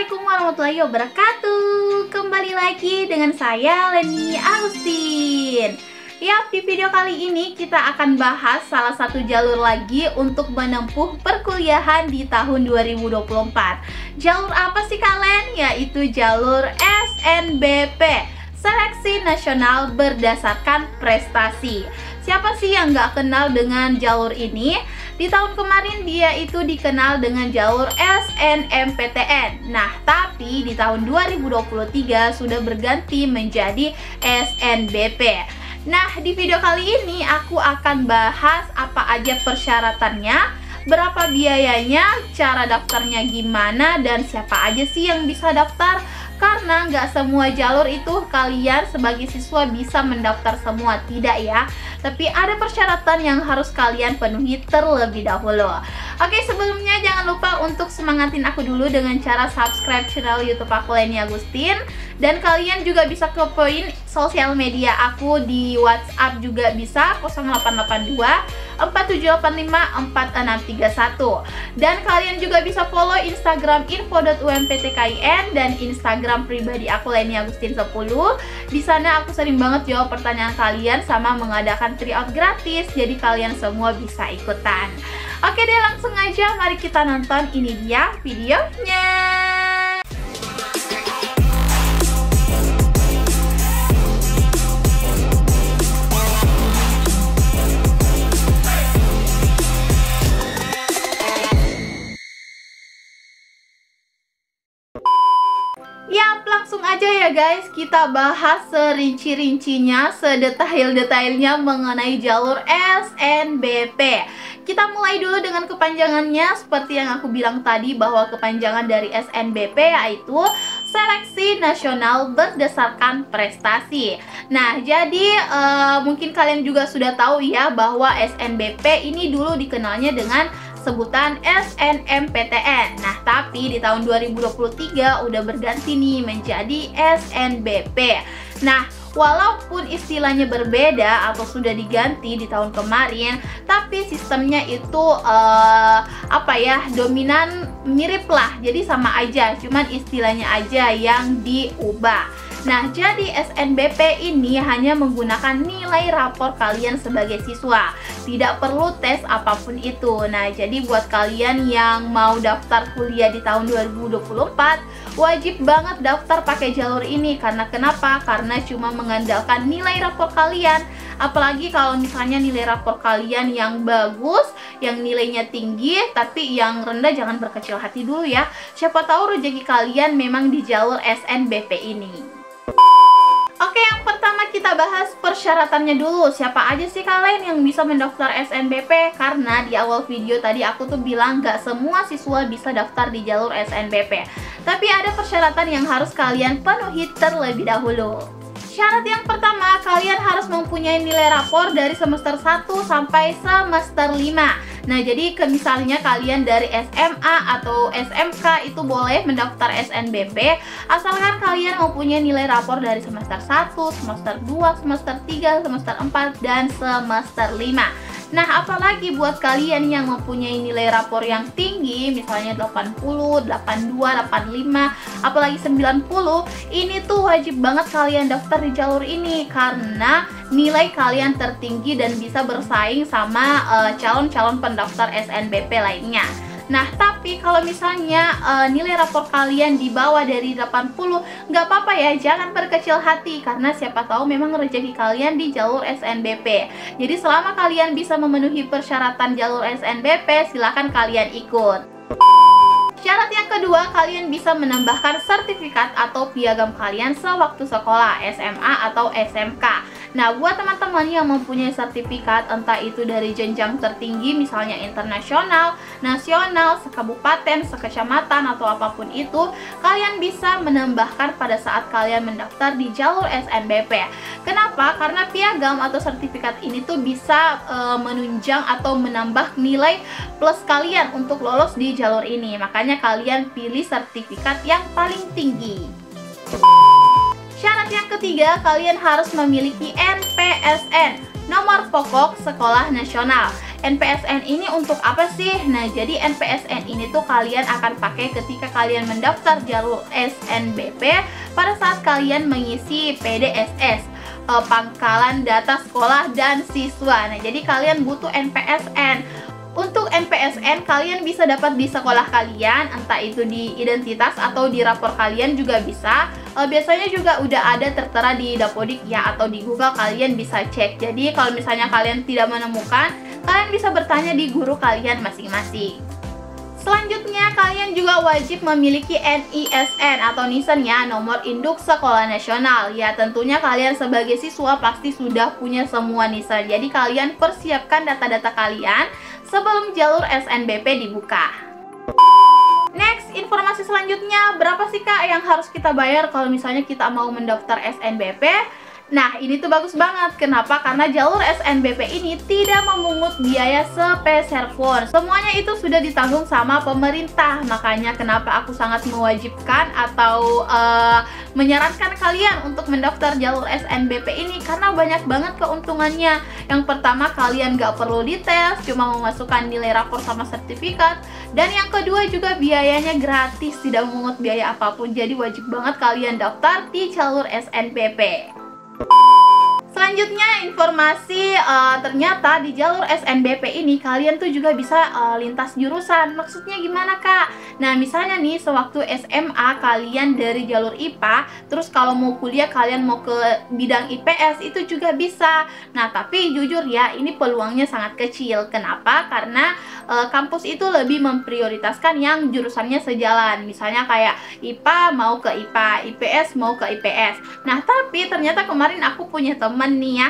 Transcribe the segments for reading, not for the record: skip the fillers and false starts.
Assalamualaikum warahmatullahi wabarakatuh. Kembali lagi dengan saya Leni Agustin. Di video kali ini kita akan bahas salah satu jalur lagi untuk menempuh perkuliahan di tahun 2024. Jalur apa sih kalian? Yaitu jalur SNBP, Seleksi Nasional Berdasarkan Prestasi. Siapa sih yang nggak kenal dengan jalur ini? Di tahun kemarin dia itu dikenal dengan jalur SNMPTN. Nah, tapi di tahun 2023 sudah berganti menjadi SNBP. Nah, di video kali ini aku akan bahas apa aja persyaratannya, berapa biayanya, cara daftarnya gimana, dan siapa aja sih yang bisa daftar. Karena nggak semua jalur itu kalian sebagai siswa bisa mendaftar semua, tidak ya. Tapi ada persyaratan yang harus kalian penuhi terlebih dahulu. Oke, sebelumnya jangan lupa untuk semangatin aku dulu dengan cara subscribe channel YouTube aku Leni Agustin. Dan kalian juga bisa kepoin sosial media aku di WhatsApp juga bisa, 0882 4785 4631. Dan kalian juga bisa follow Instagram info.umptkin dan Instagram pribadi aku Leni Agustin 10. Di sana aku sering banget jawab pertanyaan kalian sama mengadakan tryout gratis, jadi kalian semua bisa ikutan. Oke deh, langsung aja mari kita nonton, ini dia videonya. Langsung aja ya guys, kita bahas serinci-rincinya, sedetail-detailnya mengenai jalur SNBP. Kita mulai dulu dengan kepanjangannya. Seperti yang aku bilang tadi, bahwa kepanjangan dari SNBP yaitu Seleksi Nasional Berdasarkan Prestasi. Nah, jadi mungkin kalian juga sudah tahu ya bahwa SNBP ini dulu dikenalnya dengan sebutan SNMPTN. Nah, tapi di tahun 2023 udah berganti nih menjadi SNBP. Nah, walaupun istilahnya berbeda atau sudah diganti di tahun kemarin, tapi sistemnya itu dominan mirip lah. Jadi sama aja, cuman istilahnya aja yang diubah. Nah, jadi SNBP ini hanya menggunakan nilai rapor kalian sebagai siswa. Tidak perlu tes apapun itu. Nah, jadi buat kalian yang mau daftar kuliah di tahun 2024, wajib banget daftar pakai jalur ini. Karena kenapa? Karena cuma mengandalkan nilai rapor kalian. Apalagi kalau misalnya nilai rapor kalian yang bagus, yang nilainya tinggi, tapi yang rendah jangan berkecil hati dulu ya. Siapa tahu rezeki kalian memang di jalur SNBP ini. Oke, yang pertama kita bahas persyaratannya dulu. Siapa aja sih kalian yang bisa mendaftar SNBP? Karena di awal video tadi aku tuh bilang gak semua siswa bisa daftar di jalur SNBP. Tapi ada persyaratan yang harus kalian penuhi terlebih dahulu. Syarat yang pertama, kalian harus mempunyai nilai rapor dari semester 1 sampai semester 5. Nah, jadi misalnya kalian dari SMA atau SMK itu boleh mendaftar SNBP asalkan kalian mempunyai nilai rapor dari semester 1, semester 2, semester 3, semester 4, dan semester 5. Nah, apalagi buat kalian yang mempunyai nilai rapor yang tinggi, misalnya 80, 82, 85, apalagi 90, ini tuh wajib banget kalian daftar di jalur ini karena nilai kalian tertinggi dan bisa bersaing sama calon-calon pendaftar SNBP lainnya. Nah, tapi kalau misalnya nilai rapor kalian di bawah dari 80, nggak apa-apa ya, jangan berkecil hati karena siapa tahu memang rezeki kalian di jalur SNBP. Jadi selama kalian bisa memenuhi persyaratan jalur SNBP, silahkan kalian ikut. Syarat yang kedua, kalian bisa menambahkan sertifikat atau piagam kalian sewaktu sekolah, SMA atau SMK. Nah, buat teman-teman yang mempunyai sertifikat, entah itu dari jenjang tertinggi, misalnya internasional, nasional, sekabupaten, sekecamatan, atau apapun itu, kalian bisa menambahkan pada saat kalian mendaftar di jalur SNBP. Kenapa? Karena piagam atau sertifikat ini tuh bisa menunjang atau menambah nilai plus kalian untuk lolos di jalur ini. Makanya kalian pilih sertifikat yang paling tinggi. Syarat yang ketiga, kalian harus memiliki NPSN, nomor pokok sekolah nasional. NPSN ini untuk apa sih? Nah, jadi NPSN ini tuh kalian akan pakai ketika kalian mendaftar jalur SNBP pada saat kalian mengisi PDSS, pangkalan data sekolah dan siswa. Nah, jadi kalian butuh NPSN. Untuk NPSN kalian bisa dapat di sekolah kalian, entah itu di identitas atau di rapor kalian juga bisa. Biasanya juga udah ada tertera di Dapodik ya, atau di Google kalian bisa cek. Jadi kalau misalnya kalian tidak menemukan, kalian bisa bertanya di guru kalian masing-masing. Selanjutnya, kalian juga wajib memiliki NISN atau NISN ya, nomor induk sekolah nasional. Ya, tentunya kalian sebagai siswa pasti sudah punya semua NISN. Jadi kalian persiapkan data-data kalian sebelum jalur SNBP dibuka. Next, informasi selanjutnya, berapa sih Kak yang harus kita bayar kalau misalnya kita mau mendaftar SNBP? Nah, ini tuh bagus banget. Kenapa? Karena jalur SNBP ini tidak memungut biaya sepeser pun. Semuanya itu sudah ditanggung sama pemerintah. Makanya kenapa aku sangat mewajibkan atau menyarankan kalian untuk mendaftar jalur SNBP ini, karena banyak banget keuntungannya. Yang pertama, kalian gak perlu dites, cuma memasukkan nilai rapor sama sertifikat. Dan yang kedua juga biayanya gratis, tidak memungut biaya apapun. Jadi wajib banget kalian daftar di jalur SNBP. Selanjutnya, informasi ternyata di jalur SNBP ini kalian tuh juga bisa lintas jurusan. Maksudnya gimana Kak? Nah, misalnya nih sewaktu SMA kalian dari jalur IPA, terus kalau mau kuliah kalian mau ke bidang IPS itu juga bisa. Nah, tapi jujur ya, ini peluangnya sangat kecil. Kenapa? Karena kampus itu lebih memprioritaskan yang jurusannya sejalan. Misalnya kayak IPA mau ke IPA, IPS mau ke IPS. Nah, tapi ternyata kemarin aku punya temen nih ya,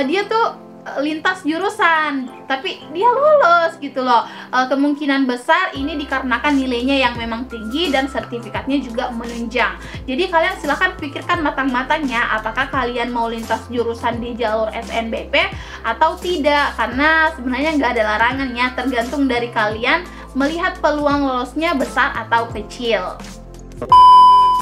dia tuh lintas jurusan, tapi dia lolos gitu loh. Kemungkinan besar ini dikarenakan nilainya yang memang tinggi dan sertifikatnya juga menunjang. Jadi kalian silahkan pikirkan matang-matangnya apakah kalian mau lintas jurusan di jalur SNBP atau tidak, karena sebenarnya nggak ada larangannya, tergantung dari kalian melihat peluang lolosnya besar atau kecil.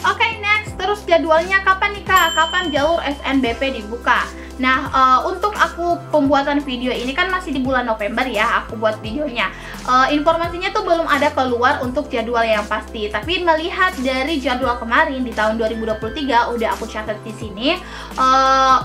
Oke, next, terus jadwalnya kapan nih Kak? Kapan jalur SNBP dibuka? Nah, untuk aku pembuatan video ini kan masih di bulan November ya, aku buat videonya. Informasinya tuh belum ada keluar untuk jadwal yang pasti. Tapi melihat dari jadwal kemarin di tahun 2023, udah aku catat di sini.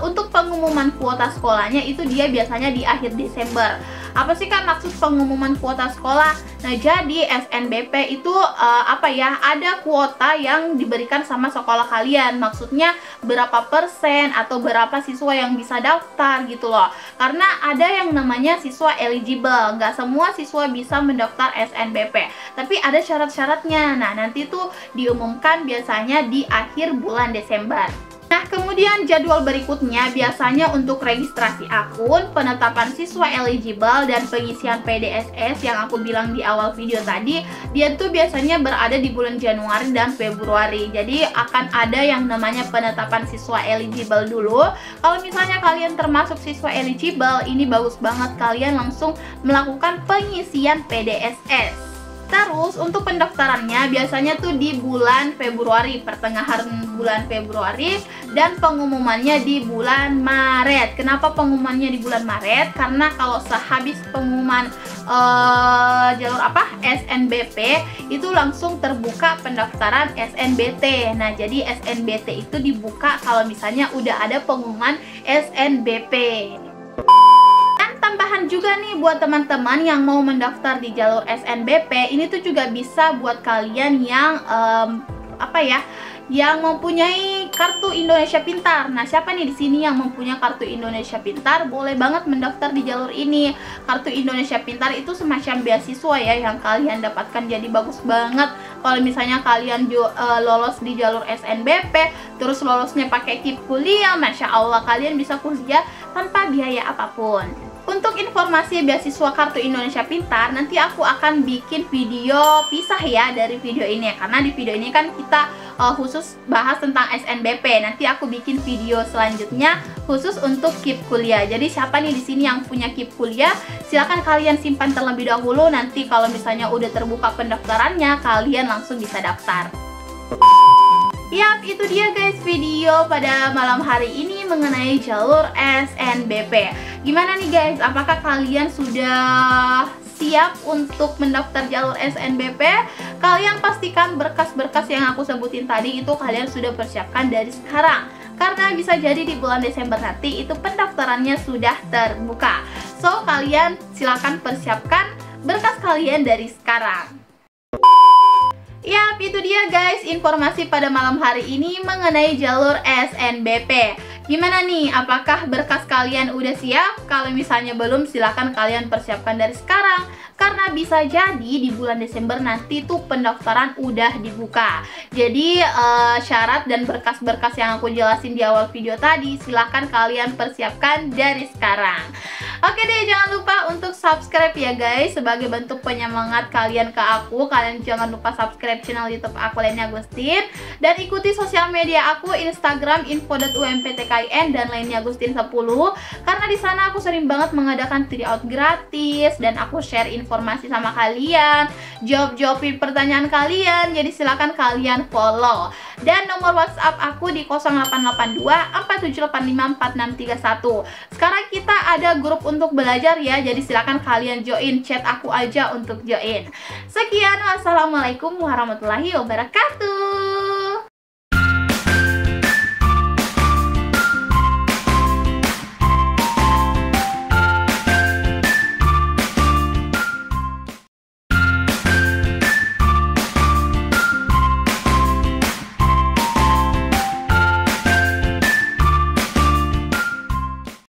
Untuk pengumuman kuota sekolahnya itu dia biasanya di akhir Desember. Apa sih Kak maksud pengumuman kuota sekolah? Nah, jadi SNBP itu ada kuota yang diberikan sama sekolah kalian. Maksudnya berapa persen atau berapa siswa yang bisa daftar gitu loh. Karena ada yang namanya siswa eligible. Nggak semua siswa bisa mendaftar SNBP, tapi ada syarat-syaratnya. Nah, nanti tuh diumumkan biasanya di akhir bulan Desember. Nah, kemudian jadwal berikutnya biasanya untuk registrasi akun, penetapan siswa eligible, dan pengisian PDSS yang aku bilang di awal video tadi, dia tuh biasanya berada di bulan Januari dan Februari. Jadi akan ada yang namanya penetapan siswa eligible dulu. Kalau misalnya kalian termasuk siswa eligible, ini bagus banget kalian langsung melakukan pengisian PDSS. Terus untuk pendaftarannya biasanya tuh di bulan Februari, pertengahan bulan Februari, dan pengumumannya di bulan Maret. Kenapa pengumumannya di bulan Maret? Karena kalau sehabis pengumuman jalur SNBP itu langsung terbuka pendaftaran SNBT. Nah, jadi SNBT itu dibuka kalau misalnya udah ada pengumuman SNBP. Tambahan juga nih buat teman-teman yang mau mendaftar di jalur SNBP, ini tuh juga bisa buat kalian yang yang mempunyai kartu Indonesia Pintar. Nah, siapa nih di sini yang mempunyai kartu Indonesia Pintar? Boleh banget mendaftar di jalur ini. Kartu Indonesia Pintar itu semacam beasiswa ya yang kalian dapatkan. Jadi bagus banget kalau misalnya kalian lolos di jalur SNBP, terus lolosnya pakai KIP kuliah, Masya Allah kalian bisa kuliah tanpa biaya apapun. Untuk informasi beasiswa kartu Indonesia Pintar, nanti aku akan bikin video pisah ya dari video ini, karena di video ini kan kita khusus bahas tentang SNBP. Nanti aku bikin video selanjutnya khusus untuk KIP kuliah. Jadi siapa nih di sini yang punya KIP kuliah, silakan kalian simpan terlebih dahulu. Nanti kalau misalnya udah terbuka pendaftarannya, kalian langsung bisa daftar. Yap, itu dia guys video pada malam hari ini mengenai jalur SNBP. Gimana nih guys, apakah kalian sudah siap untuk mendaftar jalur SNBP? Kalian pastikan berkas-berkas yang aku sebutin tadi itu kalian sudah persiapkan dari sekarang, karena bisa jadi di bulan Desember nanti itu pendaftarannya sudah terbuka. So, kalian silakan persiapkan berkas kalian dari sekarang. Yap, itu dia guys informasi pada malam hari ini mengenai jalur SNBP. Gimana nih, apakah berkas kalian udah siap? Kalau misalnya belum, silahkan kalian persiapkan dari sekarang, karena bisa jadi di bulan Desember nanti tuh pendaftaran udah dibuka. Jadi syarat dan berkas-berkas yang aku jelasin di awal video tadi, silahkan kalian persiapkan dari sekarang. Oke deh, jangan lupa untuk subscribe ya guys, sebagai bentuk penyemangat kalian ke aku. Kalian jangan lupa subscribe channel YouTube aku, Leni Agustin, dan ikuti sosial media aku, Instagram info.umptkn dan Leni Agustin 10, karena di sana aku sering banget mengadakan tryout gratis dan aku share informasi sama kalian, jawab-jawabin pertanyaan kalian. Jadi silakan kalian follow. Dan nomor WhatsApp aku di 0882 4785 4631. Sekarang kita ada grup untuk belajar ya, jadi silakan kalian join, chat aku aja untuk join. Sekian, wassalamualaikum warahmatullahi wabarakatuh.